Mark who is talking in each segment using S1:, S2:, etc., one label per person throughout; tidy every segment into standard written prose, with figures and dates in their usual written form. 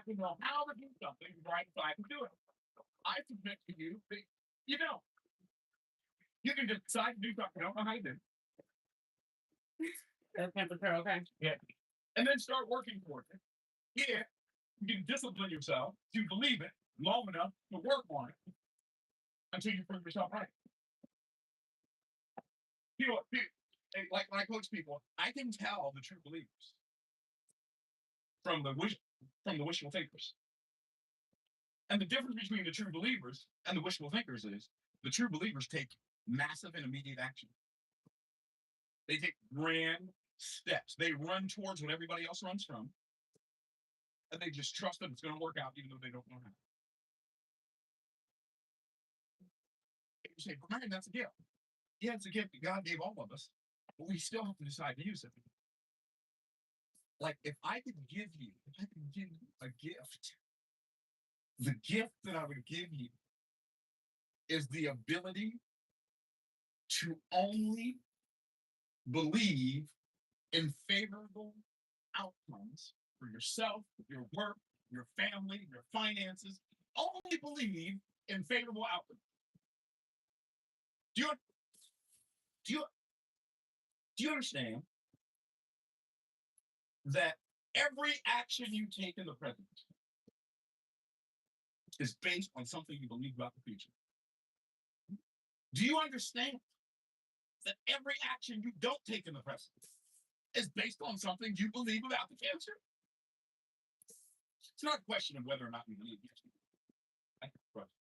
S1: to know how to do something before I decide to do it. I submit to you that you know you can just decide to do something you don't know how to do. That's temperature, okay? Yeah. And then start working towards it. Yeah, you can discipline yourself to believe it long enough to work on it until you prove yourself right. You know, like when I coach people, I can tell the true believers from the wishful thinkers. And the difference between the true believers and the wishful thinkers is the true believers take massive and immediate action. They take grand steps. They run towards what everybody else runs from, and they just trust that it's going to work out, even though they don't know how. You say, Brian, that's a gift. Yeah, it's a gift that God gave all of us, but we still have to decide to use it. Like if I could give you a gift, the gift that I would give you is the ability to only believe in favorable outcomes for yourself, your work, your family, your finances. Only believe in favorable outcomes. Do you do you do you understand that every action you take in the present is based on something you believe about the future? Do you understand that every action you don't take in the present is based on something you believe about the future? It's not a question of whether or not you believe. Yes, that's the question.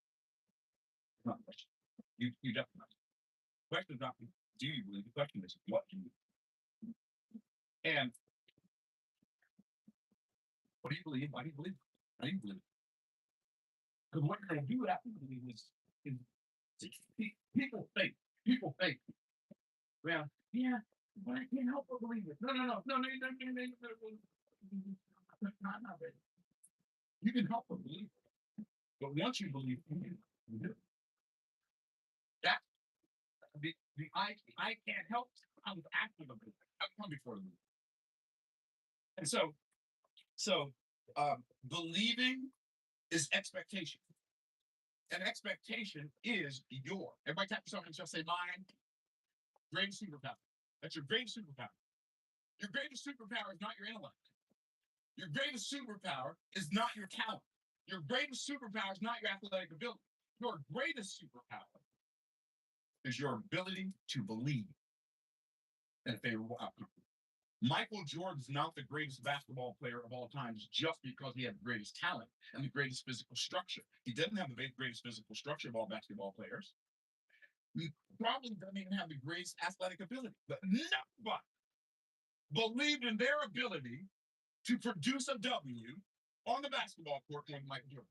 S1: It's not a question. You definitely not. The question is not do you believe. The question is what do you believe. And what do you believe? Why do you believe it? How do you believe it? Because what you're going to do after you believe is people think. People think. Well, yeah, but I can't help but believe it. No. Not ready. You can help but believe it. But once you believe it, you do. That I can't help. I was active of it. I've come before the movie. And so believing is expectation. And expectation is your. Everybody tap yourself and just say mine. Greatest superpower. That's your greatest superpower. Your greatest superpower is not your intellect. Your greatest superpower is not your talent. Your greatest superpower is not your athletic ability. Your greatest superpower is your ability to believe in a favorable outcome. Michael Jordan's not the greatest basketball player of all time just because he had the greatest talent and the greatest physical structure. He doesn't have the greatest physical structure of all basketball players. He probably doesn't even have the greatest athletic ability. But nobody believed in their ability to produce a W on the basketball court more than Michael Jordan.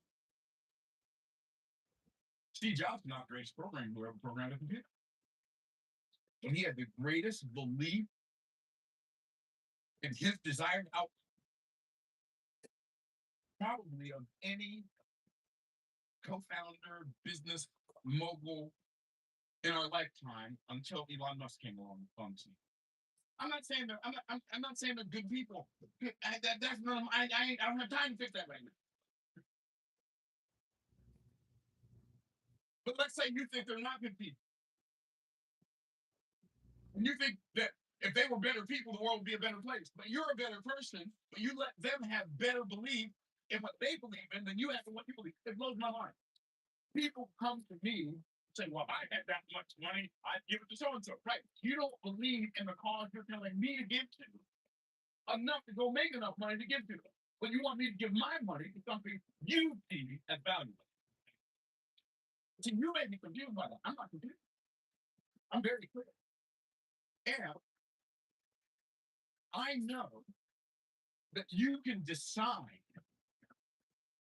S1: Steve Jobs is not the greatest programmer who ever programmed a computer. And he had the greatest belief in his desired outcome, probably of any co-founder, business mogul in our lifetime until Elon Musk came along on the scene. I'm not saying that I'm not saying they're good people. That's not, I don't have time to fix that right now. But let's say you think they're not good people. And you think that if they were better people, the world would be a better place. But you're a better person, but you let them have better belief in what they believe in than you have in what you believe. It blows my mind. People come to me and say, well, if I had that much money, I'd give it to so-and-so. Right. You don't believe in the cause you're telling me to give to enough to go make enough money to give to them. But you want me to give my money to something you see as valuable. So you may be confused by that. I'm not confused. I'm very clear. And I know that you can decide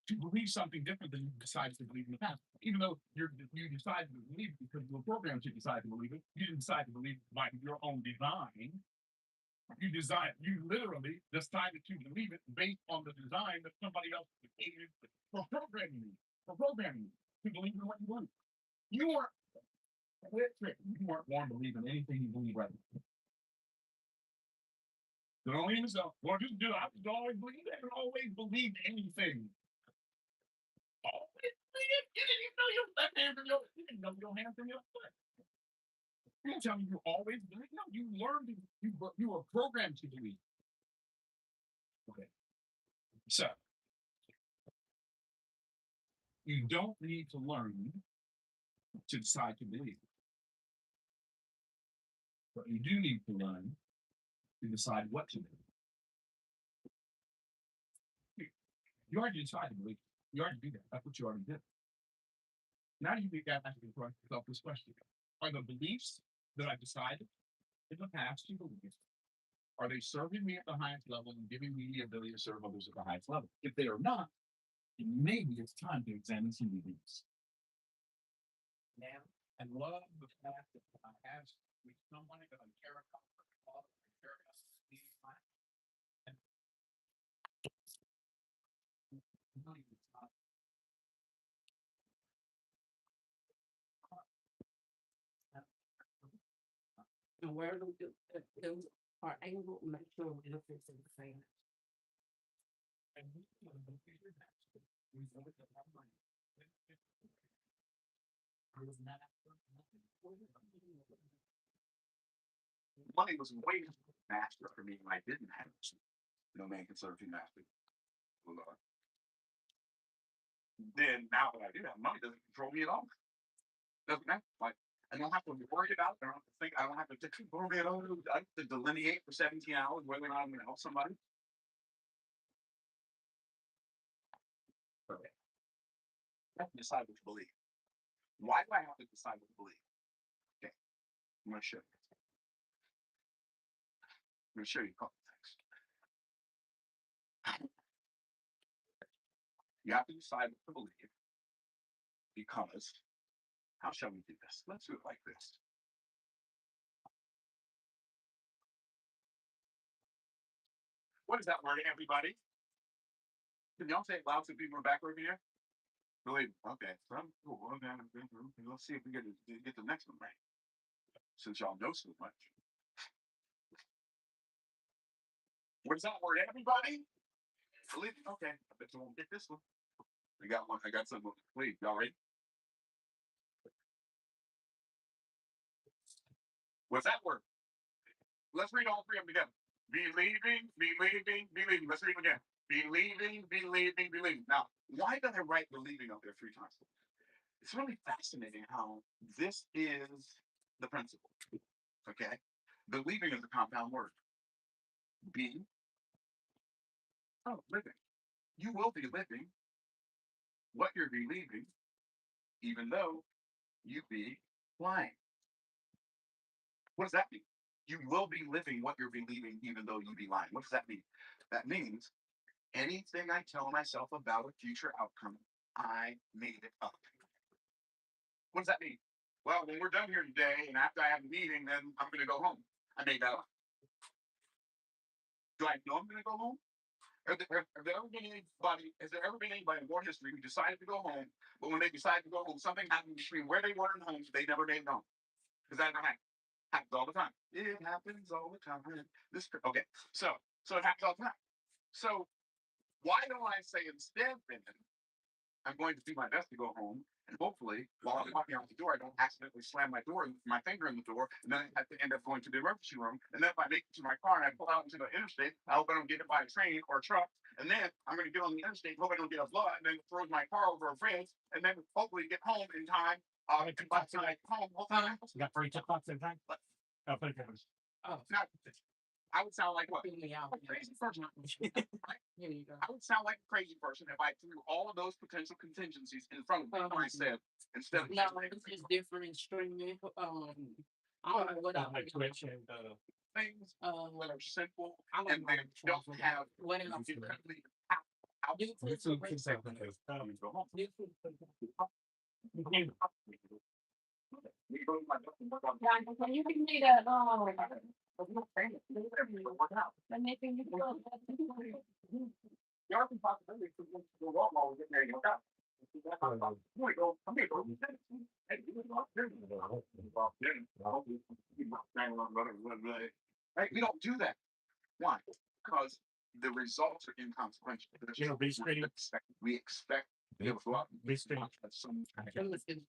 S1: to believe something different than you decided to believe in the past. Even though you decided to believe it because you were programmed to decide to believe it, you didn't decide to believe it by your own design. You literally decided to believe it based on the design that somebody else created for programming you to believe in what you believe. You weren't born to believe in anything you believe right now. Don't even so. Well, just do. I always believe. I always believed anything You didn't even know your left hand from your. You didn't know your hand from your foot. You don't tell me you always believe. No, you learned. You were programmed to believe. Okay. So you don't need to learn to decide to believe. But you do need to learn to decide what to believe. You already decided to believe. You already do that. That's what you already did. Now you got to ask yourself this question: are the beliefs that I decided in the past to believe, are they serving me at the highest level and giving me the ability to serve others at the highest level? If they are not, then maybe it's time to examine some beliefs. Now, I love the fact that I have with someone that I care about, I care about and money is not.
S2: And where do are able to make sure we look at the same.
S1: And we know that we know that our money. Money was way master for me when I didn't have it. No man can serve two masters. Lord. Then now that I do have money, doesn't control me at all. Doesn't matter. Like I don't have to be worried about it. I don't have to think. I don't have to I have to delineate for 17 hours whether or not I'm going to help somebody. Okay. I have to decide what to believe. Why do I have to decide what to believe? Okay. I'm going to show you. I'm going to show you a couple things. You have to decide what to believe because how shall we do this? Let's do it like this. What is that word, everybody? Can y'all say it loud so people are back over here? Believe. Okay. Let's see if we get the next one right. Since y'all know so much. What is that word, everybody? Believe. Okay. I bet you won't get this one. I got one. I got some. Believe. Y'all ready? What's that word? Let's read all three of them together. Believing, believing, believing. Let's read them again. Believing, believing, believing. Now, why did I write believing up there 3 times? It's really fascinating how this is the principle. Okay? Believing is a compound word. Be, living. You will be living what you're believing, even though you be lying. What does that mean? You will be living what you're believing, even though you be lying. What does that mean? That means anything I tell myself about a future outcome, I made it up. What does that mean? Well, when we're done here today, and after I have a meeting, then I'm going to go home. I made that up. Do I know I'm going to go home? Has there ever been anybody? Has there ever been anybody in war history who decided to go home, but when they decided to go home, something happened between where they were and home, they never made it home? Because that never happens all the time. It happens all the time. This okay. So it happens all the time. So why don't I say instead then I'm going to do my best to go home, and hopefully, while I'm walking out the door, I don't accidentally slam my finger in the door, and then I have to end up going to the emergency room. And then if I make it to my car and I pull out into the interstate, I hope I don't get hit by a train or a truck. And then I'm going to get on the interstate, hope I don't get a flood, and then throw my car over a bridge, and then hopefully get home in time. By the time I get home,
S2: You got 3 TikToks in time? Oh,
S1: not I would sound like what?
S2: Fill me out.
S1: A crazy person.
S2: Here you go.
S1: I would sound like a crazy person if I threw all of those potential contingencies in front of me. I said instead of
S2: No, this is different streaming. I don't know what
S1: like Twitch and things that are simple
S2: I
S1: and they don't have
S2: what else?
S1: incredibly
S2: YouTube
S1: can say when it's time to go home.
S2: You can see that. And they think you go.
S1: There are some possibilities to go wrong while we're getting ready to go. Right? We don't do that. Why? Because the results are inconsequential. We expect It was a lot.
S3: Restrain.
S2: Let me see.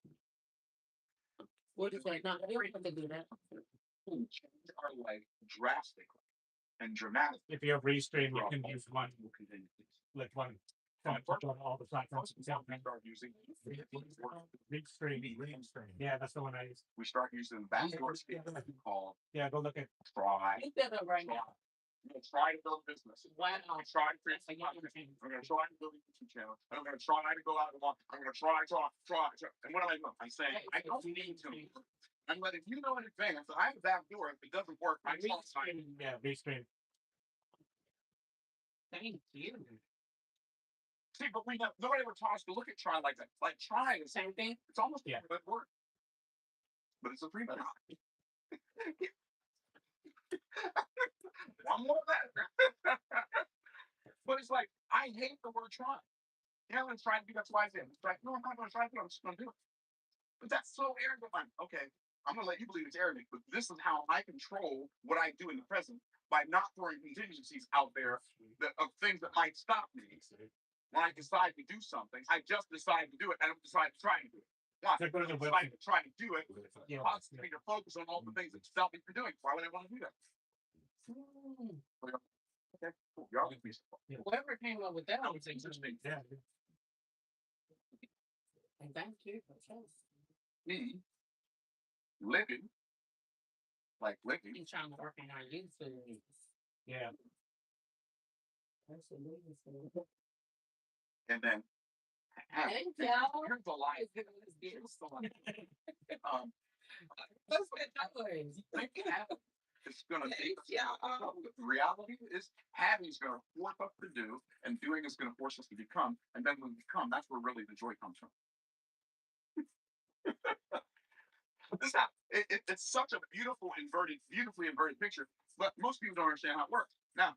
S2: What is that? No, they don't have to do that.
S1: Changes our life drastically and dramatically.
S3: If you have restrain, you can use one,
S1: Will continue.
S3: like one.
S1: And
S3: Font on all the platforms.
S1: we start using
S3: Restrain. Yeah, that's the one I use.
S1: we start using backdoor speech called
S3: Yeah, go look at.
S1: try.
S2: Look that up right now.
S1: I'm gonna try to build a business.
S2: Wow.
S1: I'm gonna try to create some content. I'm gonna try to build a YouTube channel. I'm gonna try to go out and walk. I'm gonna try. And what am I doing? I'm saying I don't need to. I'm letting you know in advance that I have a backdoor. If it doesn't work, I'm
S2: Restrain.
S3: Yeah, restrain.
S2: Thank you.
S1: See, but nobody ever taught us to look at try like that. Like try is
S2: Same thing.
S1: it's almost
S3: Yeah.
S1: a good word, but it's a free one. One more of that. But it's like I hate the word try. Yeah, let's try to do that's why I said. It's like, no, I'm not gonna try to do it, I'm just gonna do it. But that's so arrogant. I'm okay. I'm gonna let you believe it's arrogant, but this is how I control what I do in the present by not throwing contingencies out there of things that might stop me. When I decide to do something, I just decide to do it. I don't decide to try to do it. Why?
S3: They're going to
S1: Decide to try to do it.
S3: Yeah.
S1: Causes me to focus on all the things that stop me from doing. Why would I want to do that? Okay, cool. Y'all can be
S3: Yeah.
S2: Whoever came up with that
S1: that
S2: was
S1: was interesting.
S3: Yeah.
S2: And thank you.
S1: Me living like living.
S2: He's trying to work in our YouTube.
S3: Yeah.
S2: Absolutely.
S1: And then
S2: Thank y'all.
S1: here's the lie. Um,
S2: That's what that was.
S1: it's gonna
S2: Thank
S1: take
S2: y'all.
S1: the reality is having is gonna force us to do and doing is gonna force us to become. And then when we become, that's where really the joy comes from. This is it's such a beautifully inverted picture, but most people don't understand how it works. Now,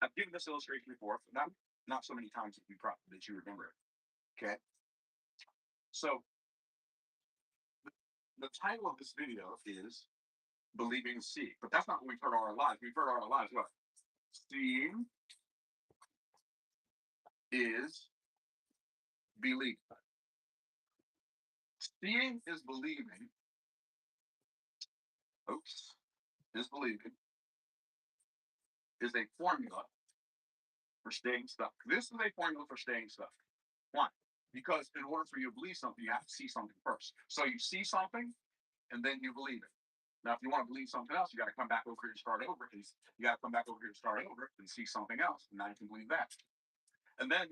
S1: I've given this illustration before, but not so many times that you remember it. Okay. So the title of this video is Believing Seeing, but that's not what we've heard all our lives. We've heard all our lives what? Seeing is believing. Seeing is believing. Oops. Is believing is a formula for staying stuck. This is a formula for staying stuck. Why? Because in order for you to believe something, you have to see something first. So you see something, and then you believe it. Now, if you want to believe something else, you got to come back over here and start over. You got to come back over here and start over and see something else. And now you can believe that. And then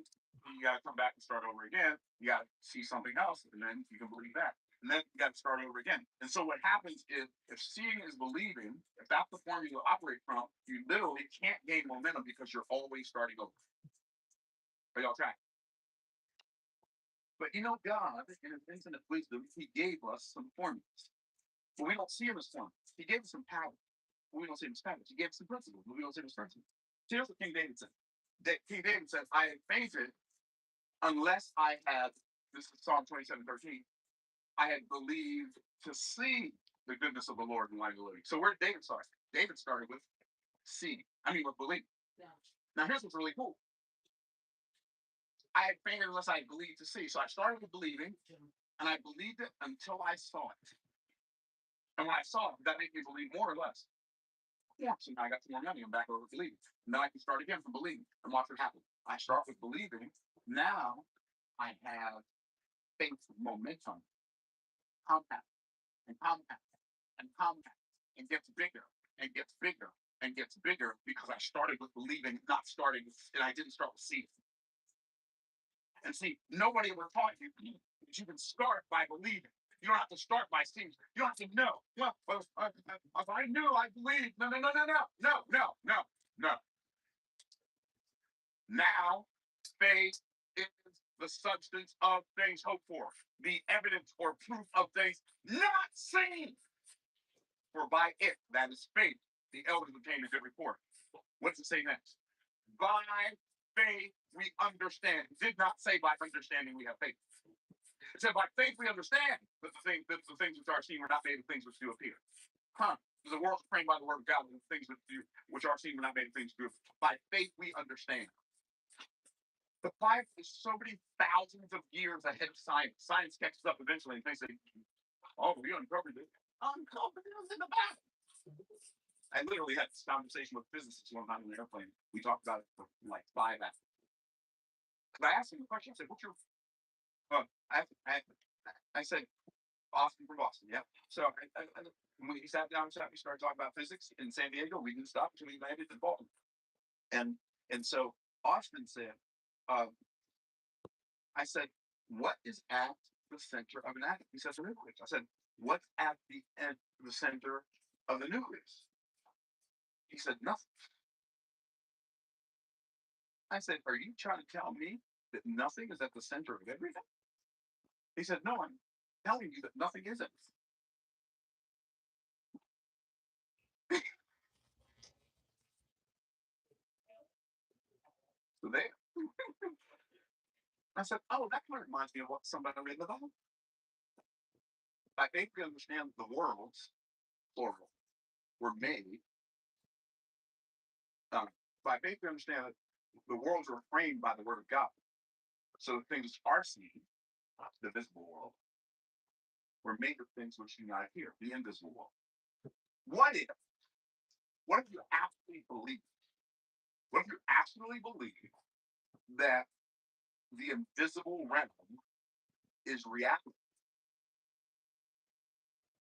S1: you got to come back and start over again. You got to see something else, and then you can believe that. And then you got to start over again. And so what happens is, if seeing is believing, if that's the formula you operate from, you literally can't gain momentum because you're always starting over. Are y'all tracking? But you know, God, in his infinite wisdom, he gave us some formulas. But we don't see him as formulas. He gave us some power. But we don't see him as powers. He gave us some principles. But we don't see him as principles. See, here's what King David said. King David says, I had fainted unless I had, this is Psalm 27:13, I had believed to see the goodness of the Lord in the land of the living. So where did David start? David started with seeing. With believing.
S2: Yeah.
S1: Now here's what's really cool. I had fainted unless I had believed to see. So I started with believing, and I believed it until I saw it. And when I saw it, that made me believe more or less. Yeah. So now I got some more money. I'm back over believing. Now I can start again from believing. And watch what happens. I start with believing. Now I have faith momentum. Compound and compound and compound and gets bigger and gets bigger and gets bigger because I started with believing, and I didn't start with seeing. And see, nobody ever taught you that you can start by believing. You don't have to start by seeing. You don't have to know. Well, if I knew, I believed. No. Now, faith is the substance of things hoped for, the evidence or proof of things not seen. For by it, that is faith, the elders obtained a good report. What does it say next? By faith we understand. It did not say by understanding we have faith. It said by faith we understand that the things which are seen were not made of things which do appear. The world is framed by the word of God, and the things which are seen were not made of things which do. By faith we understand. The Bible is so many thousands of years ahead of science. Science catches up eventually and thinks, oh, we uncovered it. Uncovered it in the Bible. I literally had this conversation with physicists one time on the airplane. We talked about it for like 5 hours. I asked him the question. I said, "What's your?" I said, "Austin from Boston." Yeah. So when he sat down, we started talking about physics in San Diego. We didn't stop until we landed in Baltimore. And so Austin said, um, "I said, what is at the center of an atom?" He says, "The nucleus." I said, "What's at the center of the nucleus?" He said, "Nothing." I said, "Are you trying to tell me that nothing is at the center of everything?" He said, "No, I'm telling you that nothing is it." So there. I said, "Oh, that kind of reminds me of what somebody read in the Bible. I think we understand the worlds, plural, were made. By faith, we understand that the worlds were framed by the word of God. So things are seen, the visible world, were made of things which do not appear, the invisible world. What if? What if you actually believe? What if you actually believe that the invisible realm is reality,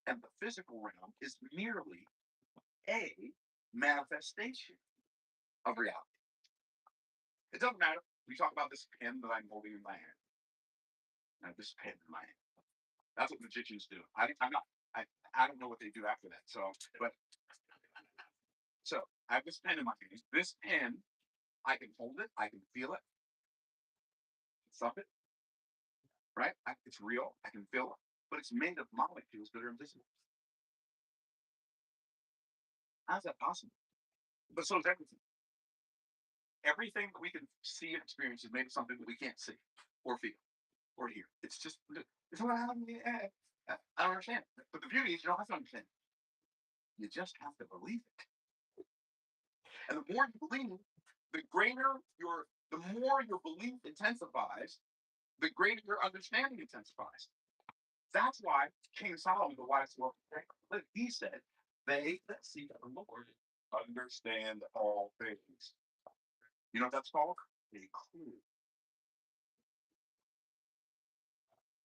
S1: and the physical realm is merely a manifestation of reality? It doesn't matter. We talk about this pen that I'm holding in my hand. Now, this pen in my hand. That's what magicians do. I'm not. I don't know what they do after that. So I have this pen in my hand. This pen, I can hold it. I can feel it. Suck it. Right? It's real. I can feel it. But it's made of molecules that are invisible. How's that possible? But so is everything. Everything that we can see and experience is made of something that we can't see or feel or hear. It's just, it's what I don't understand. But the beauty is you don't have to understand. You just have to believe it. And the more you believe, the more your belief intensifies, the greater your understanding intensifies. That's why King Solomon, the wisest of all, he said, "They that seek the Lord understand all things." You know what that's called? A clue.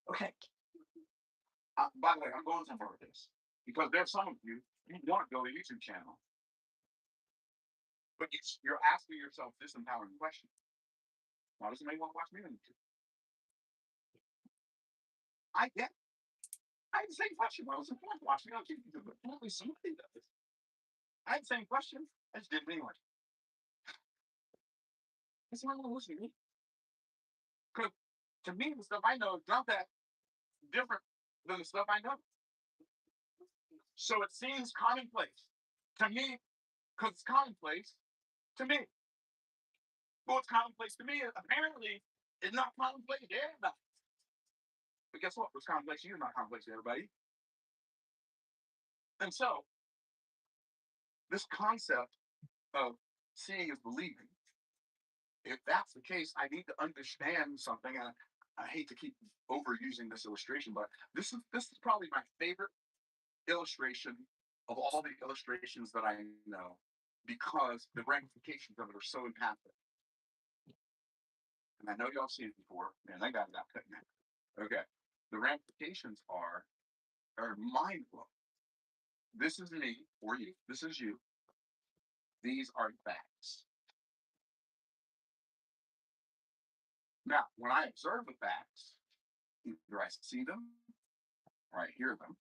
S1: Okay. By the way, I'm going somewhere with this because there's some of you want to go to the YouTube channel, but you're asking yourself this empowering question: why does anybody want to watch me on YouTube? I get. I had the same question. Why was the point watching me on YouTube? But apparently somebody does. I had the same question. I just did it anyway. It's not going to listen to me. Because to me, the stuff I know is not that different than the stuff I know. So it seems commonplace to me because it's commonplace to me. Well, it's commonplace to me. Apparently, it's not commonplace to everybody. But guess what? What's commonplace to you is not commonplace to everybody. And so, this concept of seeing is believing, if that's the case, I need to understand something. I hate to keep overusing this illustration, but this is probably my favorite illustration of all the illustrations that I know because the ramifications of it are so impactful. And I know y'all seen it before, and I got it out cut now. Okay. The ramifications are mind blowing. This is me or you. This is you. These are facts. Now, when I observe the facts, either I see them or I hear them.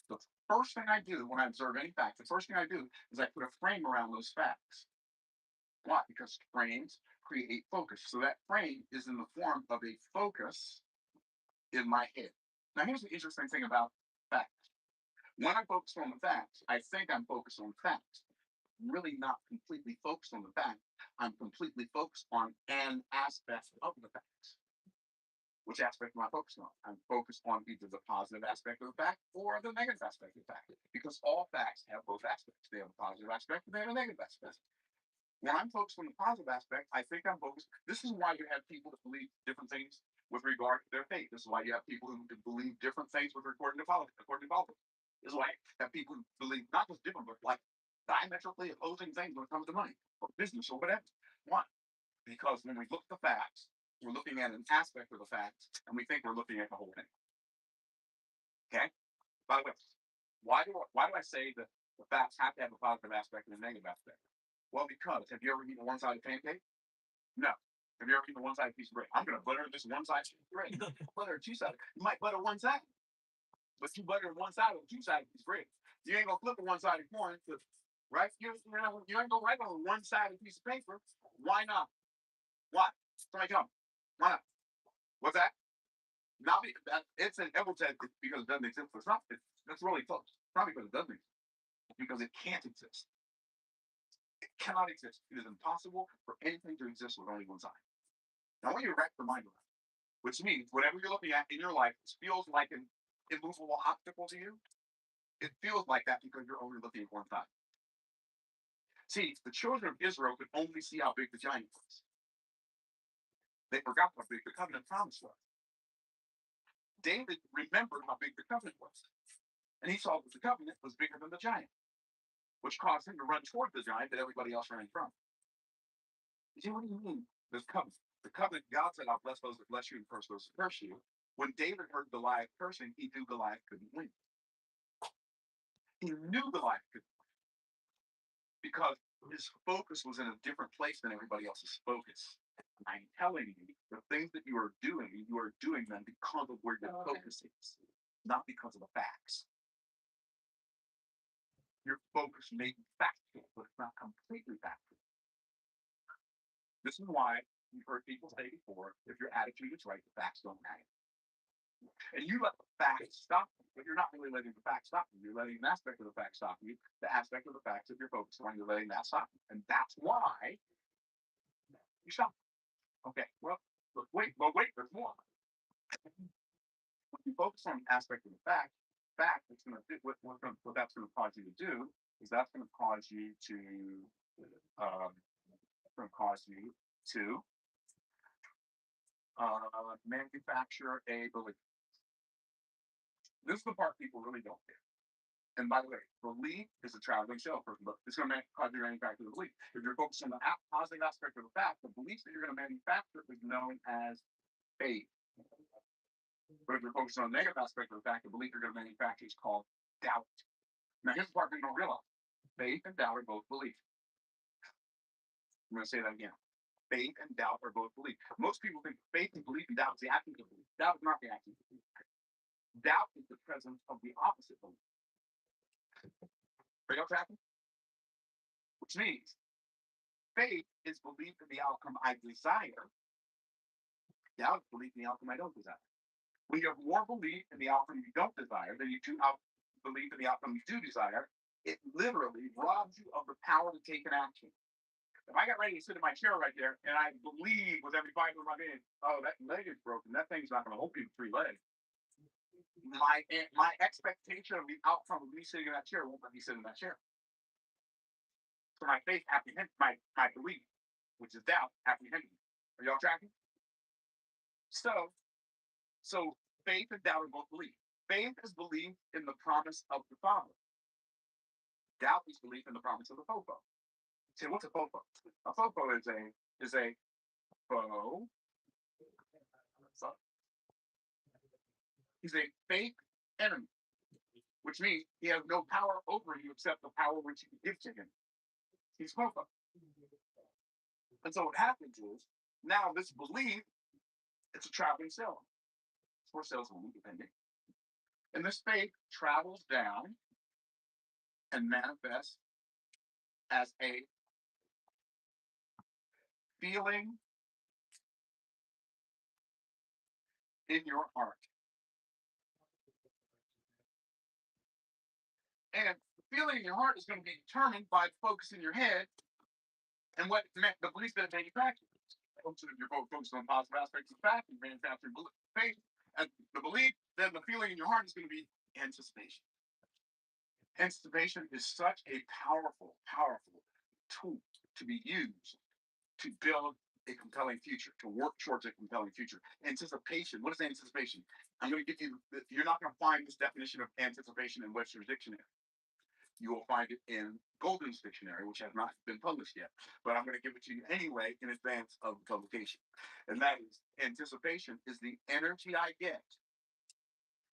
S1: The first thing I do when I observe any fact, the first thing I do is I put a frame around those facts. Why? Because frames create focus. So that frame is in the form of a focus in my head. Now, here's the interesting thing about facts. When I focus on the facts, I think I'm focused on facts. I'm really not completely focused on the fact. I'm completely focused on an aspect of the facts. Which aspect am I focused on? I'm focused on either the positive aspect of the fact or the negative aspect of the fact. Because all facts have both aspects. They have a positive aspect and they have a negative aspect.
S4: When I'm focused on the positive aspect, I think I'm focused. This is why you have people that believe different things with regard to their faith. This is why you have people who believe different things with regard to politics. This is why you have people who believe not just different, but like diametrically opposing things when it comes to money or business or whatever. Why? Because when we look at the facts, we're looking at an aspect of the facts, and we think we're looking at the whole thing. Okay. By the way, why do I say that the facts have to have a positive aspect and a negative aspect? Well, because have you ever eaten a one-sided pancake? No. Have you ever eaten a one-sided piece of bread? I'm going to butter this one-sided piece of bread. Butter two-sided. You might butter one side, but you butter one side of a two-sided piece of bread. You ain't gonna flip a one-sided coin, right? You ain't gonna write on a one-sided piece of paper. Why not? Why? Somebody tell me. Why not? What's that? Not because it's an ever said because it doesn't exist. It's not. That's really close. Not because it doesn't exist. Because it can't exist. It cannot exist. It is impossible for anything to exist with only one side. Now, I want you to wrap your mind around, which means whatever you're looking at in your life feels like an immovable obstacle to you. It feels like that because you're only looking at one side. See, the children of Israel could only see how big the giant was. They forgot how big the covenant promise was. David remembered how big the covenant was. And he saw that the covenant was bigger than the giant, which caused him to run toward the giant that everybody else ran from. You see, what do you mean, this covenant? The covenant, God said, I'll bless those that bless you and curse those that curse you. When David heard Goliath cursing, he knew Goliath couldn't win. He knew Goliath couldn't win because his focus was in a different place than everybody else's focus. I'm telling you, the things that you are doing them because of where your focus is, not because of the facts. Your focus may be factual, but it's not completely factual. This is why you've heard people say before, if your attitude is right, the facts don't matter. And you let the facts stop you, but you're not really letting the facts stop you. You're letting an aspect of the facts stop you. The aspect of the facts that you're focused on, you're letting that stop you. And that's why you stop. Okay, well, wait, there's more. When you focus on the aspect of the fact that's going to do what that's going to cause you to do is that's going to cause you to manufacture a belief. This is the part people really don't get. And by the way, belief is a traveling salesperson, but it's going to cause you to manufacture the belief. If you're focused on the positive aspect of the fact, the beliefs that you're going to manufacture is known as faith. But if you're focused on the negative aspect of the fact, the belief you're going to manufacture is called doubt. Now, here's the part people don't realize. Faith and doubt are both belief. I'm going to say that again. Faith and doubt are both belief. Most people think faith and belief and doubt is the absence of belief. Doubt is not the absence of belief. Doubt is the presence of the opposite belief. Are y'all tracking? Which means faith is belief in the outcome I desire. Doubt is belief in the outcome I don't desire. When you have more belief in the outcome you don't desire than you do belief in the outcome you do desire, it literally robs you of the power to take an action. If I got ready to sit in my chair right there and I believe with every fiber of my being, oh, that leg is broken, that thing's not going to hold me with 3 legs. My expectation of the outcome of me sitting in that chair won't let me sit in that chair. So my faith apprehends my belief, which is doubt, apprehending. Are y'all tracking? So faith and doubt are both belief. Faith is belief in the promise of the Father. Doubt is belief in the promise of the fofo. See, what's a fofo? A fofo is a foe. He's a fake enemy, which means he has no power over you except the power which you give to him. He's fofo. And so what happens is now this belief, it's a traveling cell. For cells only, depending. And this faith travels down and manifests as a feeling in your heart. And the feeling in your heart is going to be determined by the focus in your head and what the belief that it manufactures. So if you're focused on positive aspects of fact, you manufacture faith and the belief, then the feeling in your heart is going to be anticipation. Anticipation is such a powerful, powerful tool to be used to build a compelling future, to work towards a compelling future. Anticipation. What is anticipation? I'm going to give you, you're not going to find this definition of anticipation in Webster's dictionary. You will find it in Golden's dictionary, which has not been published yet. But I'm going to give it to you anyway in advance of publication. And that is, anticipation is the energy I get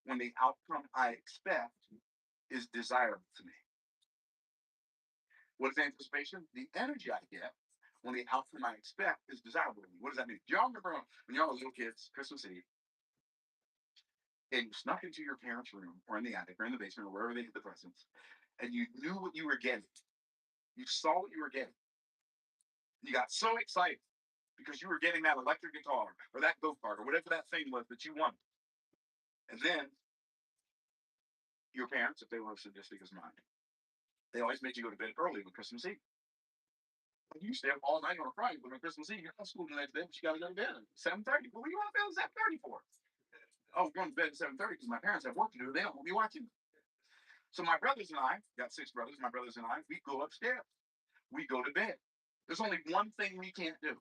S4: when the outcome I expect is desirable to me. What is anticipation? The energy I get when the outcome I expect is desirable to me. What does that mean? Do y'all remember when y'all were little kids, Christmas Eve, and you snuck into your parents' room or in the attic or in the basement or wherever they hid the presents, and you knew what you were getting? You saw what you were getting. You got so excited because you were getting that electric guitar or that go-kart or whatever that thing was that you wanted. And then your parents, if they were sadistic as mine, they always made you go to bed early on Christmas Eve. You stay up all night on a Friday, but on Christmas Eve, you're not school the next day, but you got to go to bed at 7:30. Well, what do you want to bed at 7:30 for? Oh, we're going to bed at 7:30 because my parents have work to do. They don't want me watching. So my brothers and I, got 6 brothers, my brothers and I, we go upstairs. We go to bed. There's only one thing we can't do.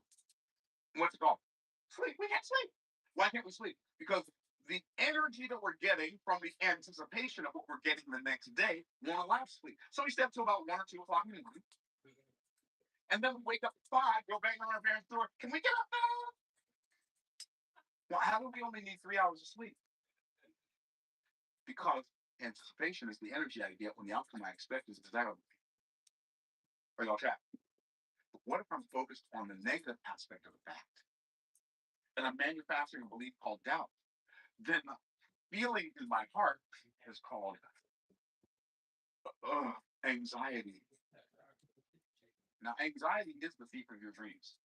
S4: What's it called? Sleep. We can't sleep. Why can't we sleep? Because the energy that we're getting from the anticipation of what we're getting the next day won't allow us to sleep. So we stay up till about 1 or 2 o'clock in the morning. And then we wake up at 5, go bang on our parents' door. Can we get up now? Well, how do we only need 3 hours of sleep? Because anticipation is the energy I get when the outcome I expect is desirable. Are y'all trapped? But what if I'm focused on the negative aspect of the fact? And I'm manufacturing a belief called doubt. Then the feeling in my heart is called anxiety. Now, anxiety is the thief of your dreams.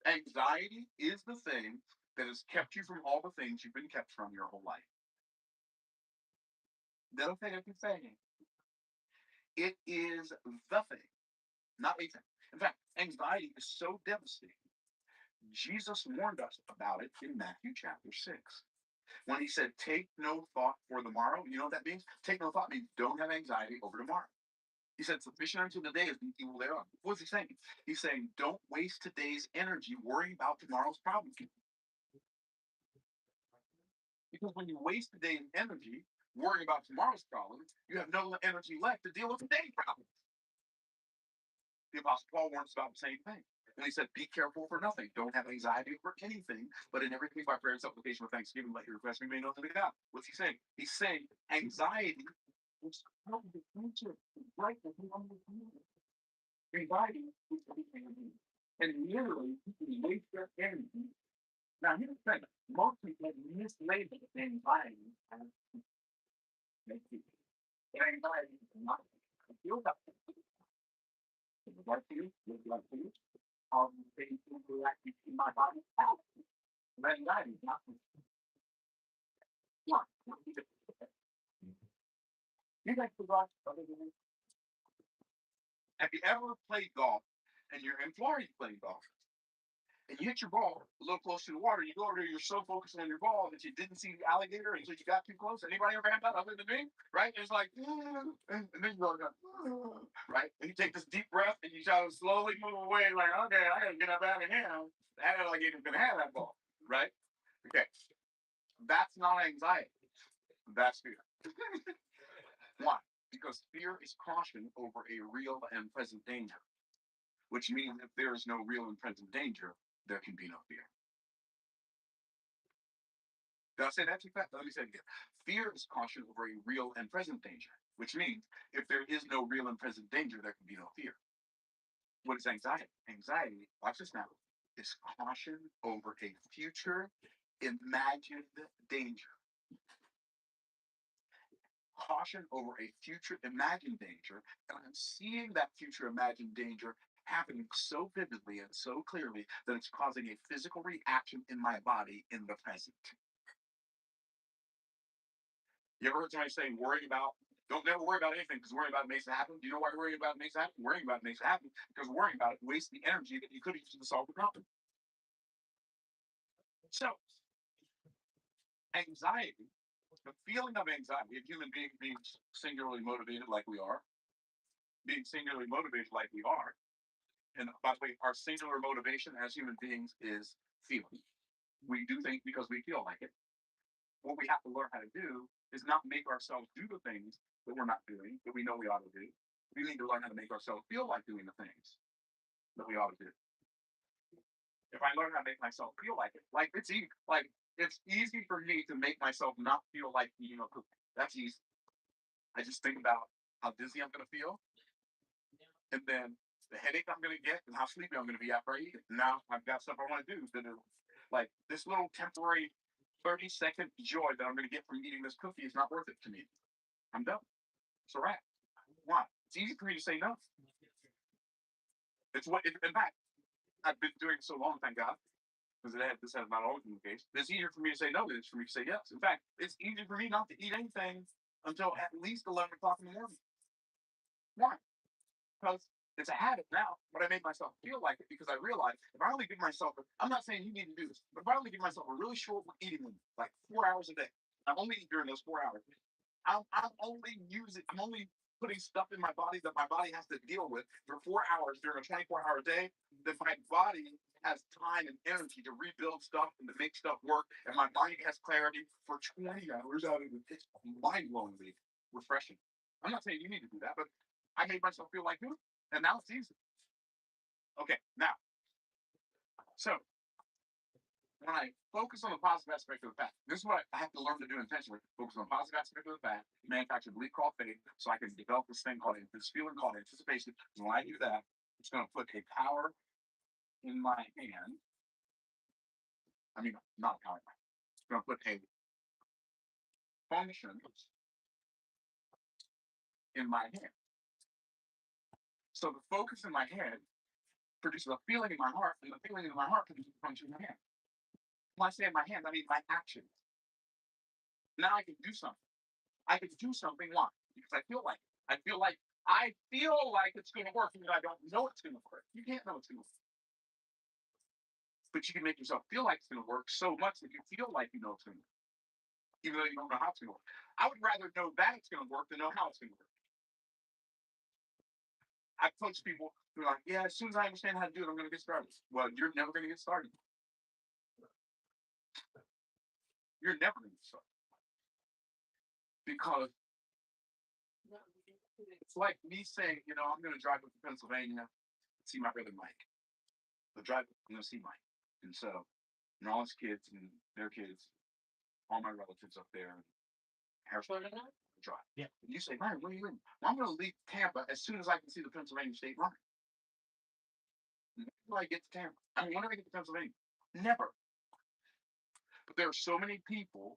S4: Anxiety is the thing that has kept you from all the things you've been kept from your whole life. The thing I can say, it is the thing, not a thing. In fact, anxiety is so devastating. Jesus warned us about it in Matthew chapter 6. When he said, take no thought for the morrow, you know what that means? Take no thought means don't have anxiety over tomorrow. He said, sufficient unto the day is the evil thereof. What's he saying? He's saying, don't waste today's energy worrying about tomorrow's problems. Because when you waste today's energy worrying about tomorrow's problems, you have no energy left to deal with today's problems. The Apostle Paul warns about the same thing. And he said, be careful for nothing. Don't have anxiety for anything, but in everything by prayer and supplication with thanksgiving, let your requests be made known to God. What's he saying? He's saying anxiety is part of the future. Right? Anxiety is everything. And literally, you can waste your energy. Now, here's the thing. Most people mislabel anxiety as anxiety is not. You'll have to. Like you, like you. All the things that actually in my body out. Anxiety is not. You like to watch other than. Have you ever played golf and you're in Florida playing golf? And you hit your ball a little close to the water, you go over there, you're so focused on your ball that you didn't see the alligator until you got too close. Anybody ever had that other than me? Right? It's like, and then you go, right? And you take this deep breath and you try to slowly move away, like, okay, I gotta get up out of here. That alligator's gonna have that ball, right? Okay. That's not anxiety. That's fear. Why? Because fear is caution over a real and present danger, which means if there is no real and present danger, there can be no fear. Did I say that too fast? Let me say it again. Fear is caution over a real and present danger, which means if there is no real and present danger, there can be no fear. What is anxiety? Anxiety, watch this now, is caution over a future imagined danger. Caution over a future imagined danger, and I'm seeing that future imagined danger happening so vividly and so clearly that it's causing a physical reaction in my body in the present. You ever heard somebody say worrying about, don't never worry about anything because worrying about it makes it happen? Do you know why worrying about it makes it happen? Worrying about it makes it happen because worrying about it wastes the energy that you could have used to solve the problem. So, anxiety, the feeling of anxiety, a human being being singularly motivated like we are, And by the way, our singular motivation as human beings is feeling. We do things because we feel like it. What we have to learn how to do is not make ourselves do the things that we're not doing, that we know we ought to do. We need to learn how to make ourselves feel like doing the things that we ought to do. If I learn how to make myself feel like it, it's easy for me to make myself not feel like eating a cookie. That's easy. I just think about how dizzy I'm going to feel, and then the headache I'm going to get, and how sleepy I'm going to be after I eat it. Now I've got stuff I want to do that is like this little temporary 30-second joy that I'm going to get from eating this cookie is not worth it to me. I'm done. It's a wrap. Why? It's easy for me to say no. It's what, in fact, I've been doing it so long, thank God, because this has not always been the case. It's easier for me to say no than it's for me to say yes. In fact, it's easier for me not to eat anything until at least 11 o'clock in the morning. Why? Because it's a habit now, but I make myself feel like it because I realize if I only give myself, I'm not saying you need to do this, but if I only give myself a really short eating window, like 4 hours a day, I'm only eating during those 4 hours. I'm only putting stuff in my body that my body has to deal with for 4 hours during a 24-hour day, that my body has time and energy to rebuild stuff and to make stuff work, and my mind has clarity for 20 hours out of it. It's mind-blowingly refreshing. I'm not saying you need to do that, but I made myself feel like doing it, and now it's easy. Okay, now, so when I focus on the positive aspect of the fact, this is what I have to learn to do intentionally. Focus on the positive aspect of the fact, manufacture belief called faith, so I can develop this feeling called anticipation. And when I do that, it's going to put a power in my hand. I mean, not a power in my hand. It's going to put a function in my hand. So the focus in my head produces a feeling in my heart, and the feeling in my heart produces a function in my hand. When I say in my hand, I mean my actions. Now I can do something. I can do something. Why? Because I feel like it. I feel like it's going to work, even though I don't know it's going to work. You can't know it's going to work, but you can make yourself feel like it's going to work so much that you feel like you know it's going to work, even though you don't know how it's going to work. I would rather know that it's going to work than know how it's going to work. I've coached people who are like, yeah, as soon as I understand how to do it, I'm going to get started. Well, you're never going to get started. You're never going to get started. Because it's like me saying, I'm going to drive up to Pennsylvania, see my brother Mike. I'm going to see Mike. And so, all his kids and their kids, all my relatives up there, Harrisburg, drive.
S3: Yeah.
S4: And you say, Mike, where are you in? Well, I'm going to leave Tampa as soon as I can see the Pennsylvania state line. When do I get to Tampa? When do I get to Pennsylvania? Never. But there are so many people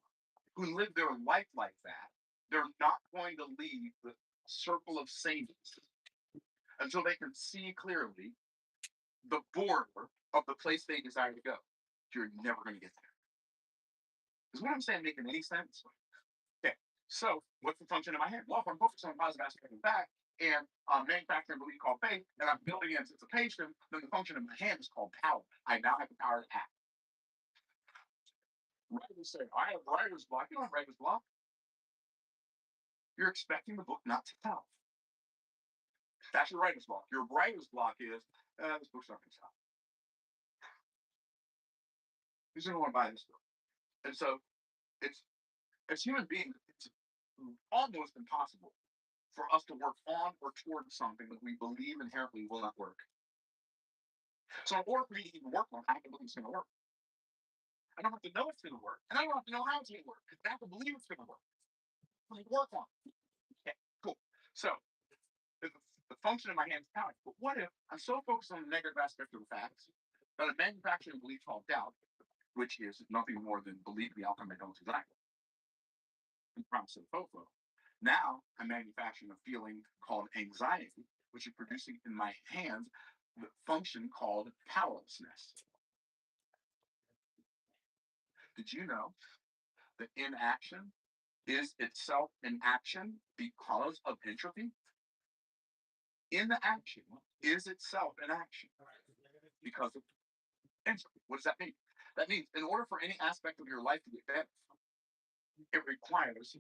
S4: who live their life like that. They're not going to leave the circle of sameness until they can see clearly the border of the place they desire to go. You're never going to get there. Is what I'm saying making any sense? Okay, so what's the function of my hand? Well, if I'm focused on positive aspect of fact and manufacturing belief called faith, and I'm building anticipation, then the function of my hand is called power. I now have the power to act. Writers say, I have writer's block. You don't have writer's block. You're expecting the book not to sell. That's your writer's block. Your writer's block is, this book's not going to sell. Who's going to want to buy this book? And so, as human beings, it's almost impossible for us to work on or towards something that we believe inherently will not work. So in order for me to even work on it, I have to believe it's going to work. I don't have to know it's going to work, and I don't have to know how it's going to work, because I have to believe it's going to work. Work on it. Okay, cool. So the function of my hands is power. But what if I'm so focused on the negative aspect of the facts that I'm manufacturing a belief called doubt, which is nothing more than believe the outcome I don't exactly. And promise of FOFO. Now I'm manufacturing a feeling called anxiety, which is producing in my hands the function called powerlessness. Did you know that inaction is itself an action because of entropy? Inaction is itself an action because of entropy. What does that mean? That means in order for any aspect of your life to get better, it requires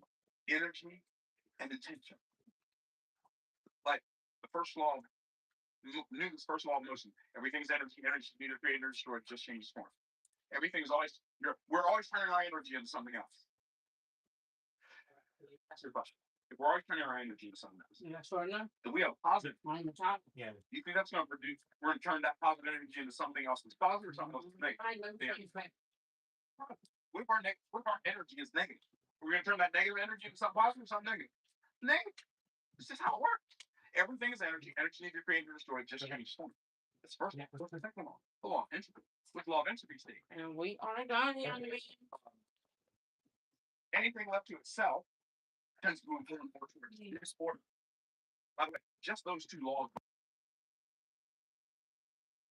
S4: energy and attention. Like the first law of Newton's first law of motion. Everything's energy. Energy neither created nor destroyed, just changes form. Everything's always we're always turning our energy into something else. That's your question. If we're always turning our energy into something else,
S2: Yeah, sure enough,
S4: if we have positive,
S2: on the top.
S3: Yeah.
S4: you think that's going to produce? We're going to turn that positive energy into something else that's positive or something else that's negative.
S2: I know
S4: Yeah.
S2: things back.
S4: What if our energy is negative? We're going to turn that negative energy into something positive or something negative? Negative. This is how it works. Everything is energy. Energy neither created nor destroyed, just changes form. That's first.
S3: Yeah.
S4: What's the second law? The law of entropy. What's the law of entropy state?
S2: And we are done, young man.
S4: Anything left to itself tends to move more and more towards disorder. By the way, just those two laws